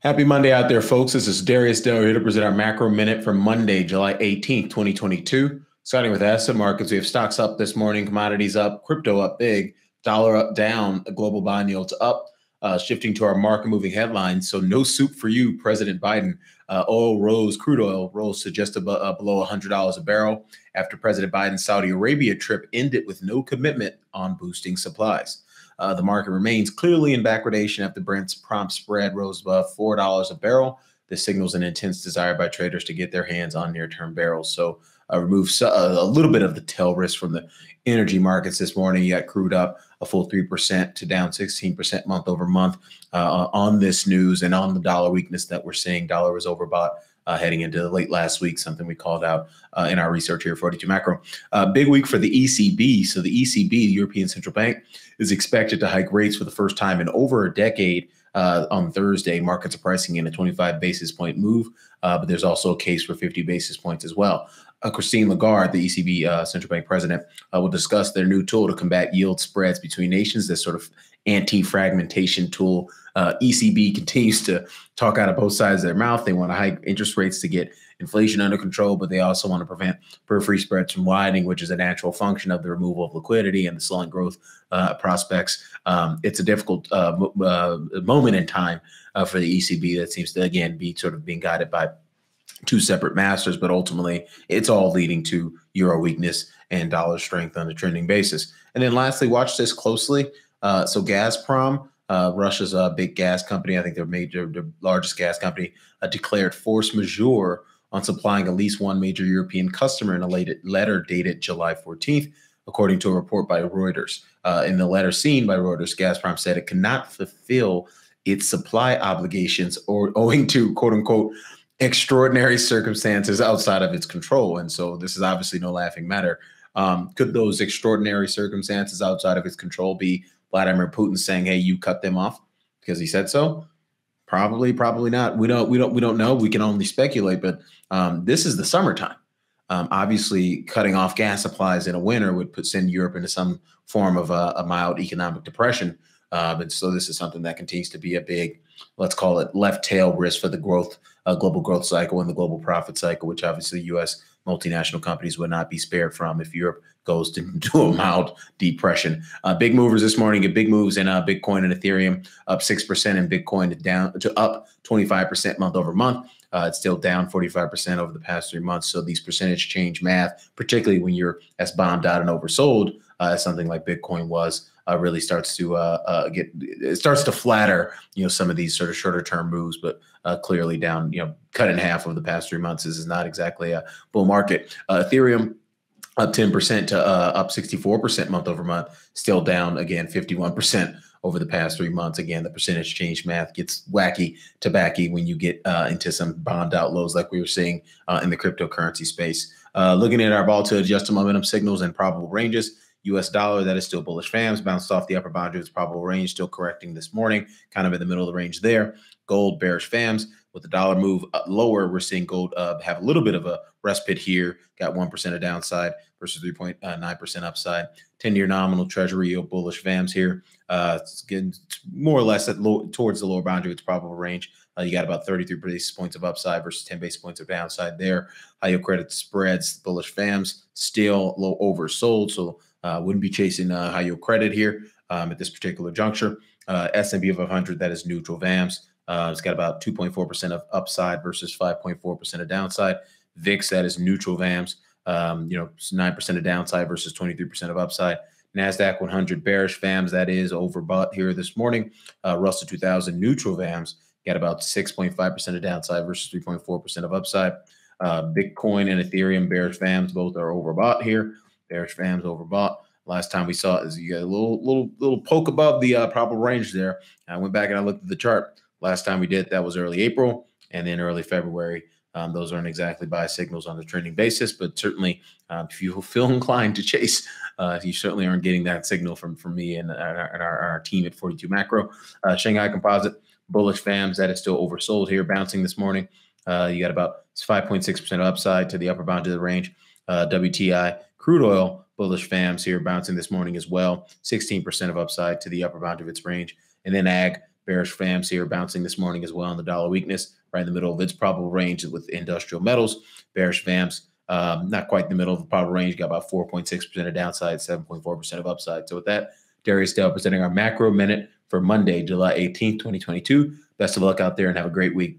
Happy Monday out there, folks. This is Darius Dale here to present our macro minute for Monday, July 18th, 2022. Starting with asset markets, we have stocks up this morning, commodities up, crypto up big, dollar up, down, global bond yields up. Shifting to our market moving headlines. So no soup for you, President Biden. Crude oil rose to just below $100 a barrel after President Biden's Saudi Arabia trip ended with no commitment on boosting supplies. The market remains clearly in backwardation after Brent's prompt spread rose above $4 a barrel. This signals an intense desire by traders to get their hands on near-term barrels. So removes a little bit of the tail risk from the energy markets this morning. You got crude up a full 3% to down 16% month over month on this news and on the dollar weakness that we're seeing. Dollar was overbought heading into late last week, something we called out in our research here, 42 Macro. Big week for the ECB. So the ECB, the European Central Bank, is expected to hike rates for the first time in over a decade on Thursday. Markets are pricing in a 25 basis point move, but there's also a case for 50 basis points as well. Christine Lagarde, the ECB central bank president, will discuss their new tool to combat yield spreads between nations, this sort of anti-fragmentation tool. ECB continues to talk out of both sides of their mouth. They want to hike interest rates to get inflation under control, but they also want to prevent periphery spreads from widening, which is a natural function of the removal of liquidity and the slowing growth prospects. It's a difficult moment in time for the ECB that seems to, again, be sort of being guided by two separate masters, but ultimately it's all leading to euro weakness and dollar strength on a trending basis. And then lastly, watch this closely. So Gazprom, Russia's big gas company, I think their largest gas company, declared force majeure on supplying at least one major European customer in a letter dated July 14th, according to a report by Reuters. In the letter seen by Reuters, Gazprom said it cannot fulfill its supply obligations or owing to, quote unquote, extraordinary circumstances outside of its control. And so this is obviously no laughing matter. Could those extraordinary circumstances outside of its control be Vladimir Putin saying, hey, you cut them off because he said so? Probably not. We don't know. We can only speculate, but this is the summertime. Obviously, cutting off gas supplies in a winter would send Europe into some form of a mild economic depression. And so this is something that continues to be a big, let's call it left tail risk for the global growth cycle and the global profit cycle, which obviously U.S. multinational companies would not be spared from if Europe goes into a mild depression. Big movers this morning, get big moves in Bitcoin and Ethereum, up 6%, and Bitcoin down to up 25% month over month. It's still down 45% over the past 3 months. So these percentage change math, particularly when you're as bombed out and oversold as something like Bitcoin was, really starts to flatter, some of these sort of shorter term moves, but clearly down, cut in half over the past 3 months. This is not exactly a bull market. Ethereum up 10% to up 64% month over month, still down again 51% over the past 3 months. Again, the percentage change math gets wacky to backy when you get into some bombed out lows like we were seeing in the cryptocurrency space. Looking at our volatility adjusted momentum signals and probable ranges. US dollar, that is still bullish FAMs, bounced off the upper boundary of its probable range, still correcting this morning, kind of in the middle of the range there. Gold, bearish FAMs. With the dollar move lower, we're seeing gold have a little bit of a respite here, got 1% of downside versus 3.9% upside. 10-year nominal treasury yield bullish FAMs here. It's getting more or less towards the lower boundary of its probable range. You got about 33 basis points of upside versus 10 basis points of downside there. High yield credit spreads, bullish FAMs, still low oversold. So wouldn't be chasing high yield credit here at this particular juncture. S&P 500, that is neutral VAMs. It's got about 2.4% of upside versus 5.4% of downside. VIX, that is neutral VAMs. 9% of downside versus 23% of upside. NASDAQ 100 bearish VAMs, that is overbought here this morning. Russell 2000 neutral VAMs, got about 6.5% of downside versus 3.4% of upside. Bitcoin and Ethereum bearish VAMs, both are overbought here. Bearish FAMs overbought. Last time we saw it is you got a little poke above the probable range there. I went back and I looked at the chart. Last time we did that was early April and then early February. Those aren't exactly buy signals on a trending basis, but certainly if you feel inclined to chase, you certainly aren't getting that signal from me and our team at 42 Macro. Shanghai Composite, bullish FAMs, that is still oversold here, bouncing this morning. You got about 5.6% upside to the upper bound of the range. WTI crude oil, bullish FAMs here, bouncing this morning as well. 16% of upside to the upper bound of its range. And then ag, Bearish FAMs here bouncing this morning as well on the dollar weakness, right in the middle of its probable range with industrial metals. Bearish FAMs, not quite in the middle of the probable range, got about 4.6% of downside, 7.4% of upside. So with that, Darius Dale presenting our macro minute for Monday, July 18th, 2022. Best of luck out there and have a great week.